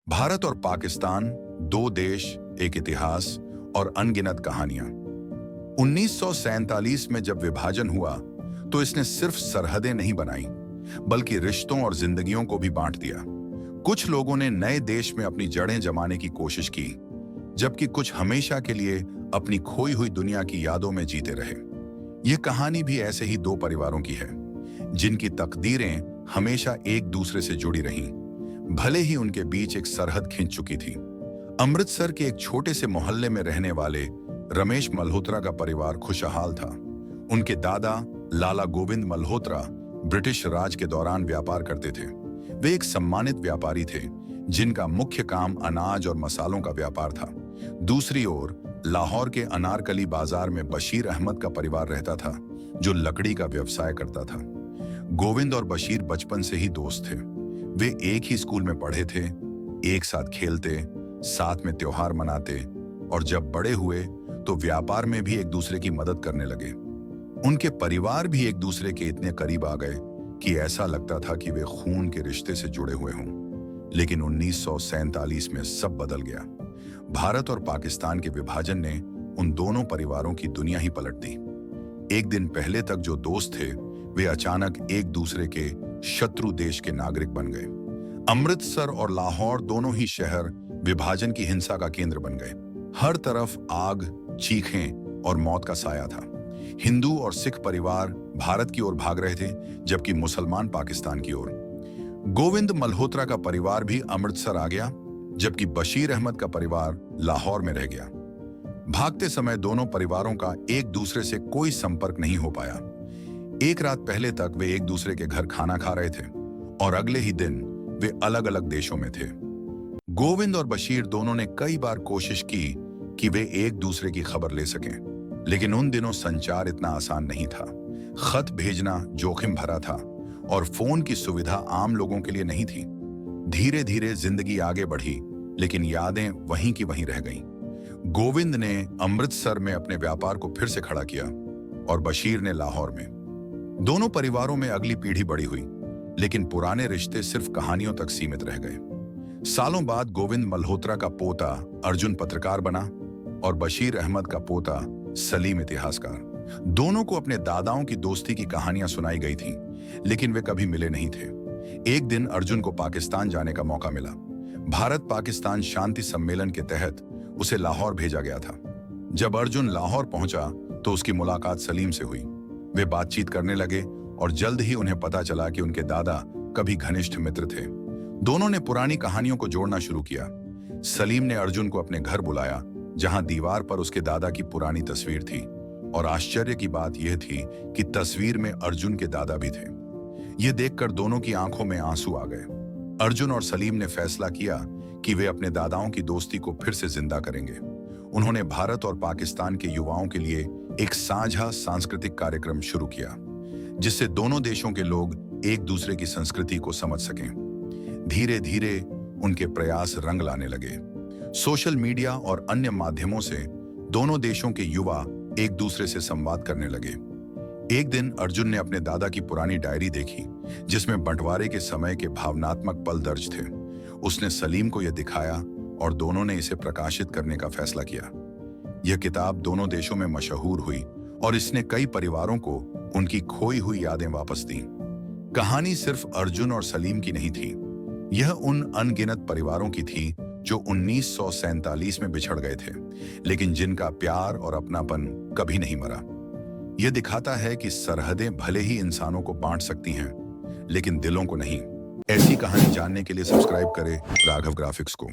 भारत और पाकिस्तान, दो देश, एक इतिहास और अनगिनत कहानियां। 1947 में जब विभाजन हुआ तो इसने सिर्फ सरहदें नहीं बनाई, बल्कि रिश्तों और जिंदगियों को भी बांट दिया। कुछ लोगों ने नए देश में अपनी जड़ें जमाने की कोशिश की, जबकि कुछ हमेशा के लिए अपनी खोई हुई दुनिया की यादों में जीते रहे। यह कहानी भी ऐसे ही दो परिवारों की है, जिनकी तकदीरें हमेशा एक दूसरे से जुड़ी रहीं, भले ही उनके बीच एक सरहद खिंच चुकी थी। अमृतसर के एक छोटे से मोहल्ले में रहने वाले रमेश मल्होत्रा का परिवार खुशहाल था। उनके दादा लाला गोविंद मल्होत्रा ब्रिटिश राज के दौरान व्यापार करते थे। वे एक सम्मानित व्यापारी थे, जिनका मुख्य काम अनाज और मसालों का व्यापार था। दूसरी ओर लाहौर के अनारकली बाजार में बशीर अहमद का परिवार रहता था, जो लकड़ी का व्यवसाय करता था। गोविंद और बशीर बचपन से ही दोस्त थे। वे एक ही स्कूल में पढ़े थे, एक साथ खेलते, साथ में त्योहार मनाते और जब बड़े हुए तो व्यापार में भी एक दूसरे की मदद करने लगे। उनके परिवार भी एक दूसरे के इतने करीब आ गए कि ऐसा लगता था कि वे खून के रिश्ते से जुड़े हुए हों। लेकिन 1947 में सब बदल गया। भारत और पाकिस्तान के विभाजन ने उन दोनों परिवारों की दुनिया ही पलट दी। एक दिन पहले तक जो दोस्त थे, वे अचानक एक दूसरे के शत्रु देश के नागरिक बन गए। अमृतसर और लाहौर दोनों ही शहर विभाजन की हिंसा का केंद्र बन गए। हर तरफ आग, चीखें और मौत का साया था। हिंदू और सिख परिवार भारत की ओर भाग रहे थे, जबकि मुसलमान पाकिस्तान की ओर। गोविंद मल्होत्रा का परिवार भी अमृतसर आ गया, जबकि बशीर अहमद का परिवार लाहौर में रह गया। भागते समय दोनों परिवारों का एक दूसरे से कोई संपर्क नहीं हो पाया। एक रात पहले तक वे एक दूसरे के घर खाना खा रहे थे और अगले ही दिन वे अलग अलग देशों में थे। गोविंद और बशीर दोनों ने कई बार कोशिश की कि वे एक दूसरे की खबर ले सकें, लेकिन उन दिनों संचार इतना आसान नहीं था। खत भेजना जोखिम भरा था और फोन की सुविधा आम लोगों के लिए नहीं थी। धीरे धीरे जिंदगी आगे बढ़ी, लेकिन यादें वहीं की वहीं रह गईं। गोविंद ने अमृतसर में अपने व्यापार को फिर से खड़ा किया और बशीर ने लाहौर में। दोनों परिवारों में अगली पीढ़ी बड़ी हुई, लेकिन पुराने रिश्ते सिर्फ कहानियों तक सीमित रह गए। सालों बाद गोविंद मल्होत्रा का पोता अर्जुन पत्रकार बना और बशीर अहमद का पोता सलीम इतिहासकार। दोनों को अपने दादाओं की दोस्ती की कहानियां सुनाई गई थीं, लेकिन वे कभी मिले नहीं थे। एक दिन अर्जुन को पाकिस्तान जाने का मौका मिला। भारत पाकिस्तान शांति सम्मेलन के तहत उसे लाहौर भेजा गया था। जब अर्जुन लाहौर पहुंचा तो उसकी मुलाकात सलीम से हुई। वे बातचीत करने लगे और जल्द ही उन्हें पता चला कि उनके दादा कभी घनिष्ठ मित्र थे। दोनों ने पुरानी कहानियों को जोड़ना शुरू किया। सलीम ने अर्जुन को अपने घर बुलाया, जहां दीवार पर उसके दादा की पुरानी तस्वीर थी, और आश्चर्य की बात यह थी कि तस्वीर में अर्जुन के दादा भी थे। यह देखकर दोनों की आंखों में आंसू आ गए। अर्जुन और सलीम ने फैसला किया कि वे अपने दादाओं की दोस्ती को फिर से जिंदा करेंगे। उन्होंने भारत और पाकिस्तान के युवाओं के लिए एक साझा सांस्कृतिक कार्यक्रम शुरू किया, जिससे दोनों देशों के लोग एक दूसरे की संस्कृति को समझ सकें। धीरे धीरे उनके प्रयास रंग लाने लगे। सोशल मीडिया और अन्य माध्यमों से दोनों देशों के युवा एक दूसरे से संवाद करने लगे। एक दिन अर्जुन ने अपने दादा की पुरानी डायरी देखी, जिसमें बंटवारे के समय के भावनात्मक पल दर्ज थे। उसने सलीम को यह दिखाया और दोनों ने इसे प्रकाशित करने का फैसला किया। यह किताब दोनों देशों में मशहूर हुई और इसने कई परिवारों को उनकी खोई हुई यादें वापस दी। कहानी सिर्फ अर्जुन और सलीम की नहीं थी, यह उन अनगिनत परिवारों की थी जो 1947 में बिछड़ गए थे, लेकिन जिनका प्यार और अपनापन कभी नहीं मरा। यह दिखाता है कि सरहदें भले ही इंसानों को बांट सकती हैं, लेकिन दिलों को नहीं। ऐसी कहानी जानने के लिए सब्सक्राइब करें राघव ग्राफिक्स को।